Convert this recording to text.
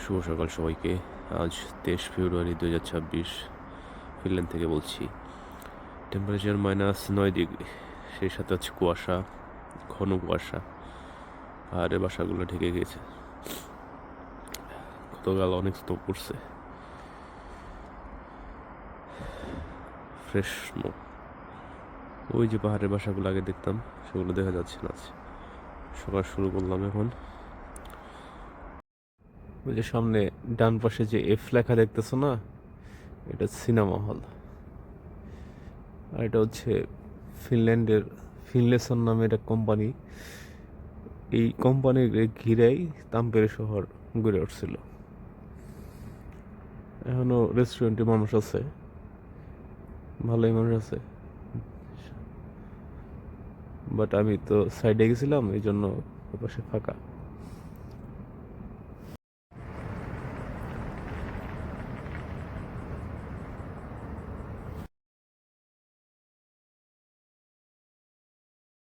শুভ সকাল সবাইকে। আজ 23 ফেব্রুয়ারি 2026, ফিনল্যান্ড থেকে বলছি। টেম্পারেচার -9 ডিগ্রি, সেই সাথে আছে কুয়াশা, ঘন কুয়াশা। পাহাড়ের বাসাগুলো ঢেকে গেছে। গতকাল অনেক স্নো পড়ছে। Fresh snow. ওই যে পাহাড়ের বাসাগুলো আগে দেখতাম, সেগুলো দেখা যাচ্ছে না। সকাল শুরু করলাম এখন। ওই যে সামনে ডান পাশে যে এফ লেখা দেখতেছো না, এটা সিনেমা হল। আর এটা হচ্ছে ফিনল্যান্ডের ফিনলেসন নামে একটা কোম্পানি। এই কোম্পানির ঘিরেই তাম্পেরে শহর গড়ে উঠছিল। এখনো রেস্টুরেন্টে মানুষ আছে, ভালোই মানুষ আছে, বাট আমি তো সাইডে গেছিলাম, এই জন্য ওপাশে ফাঁকা।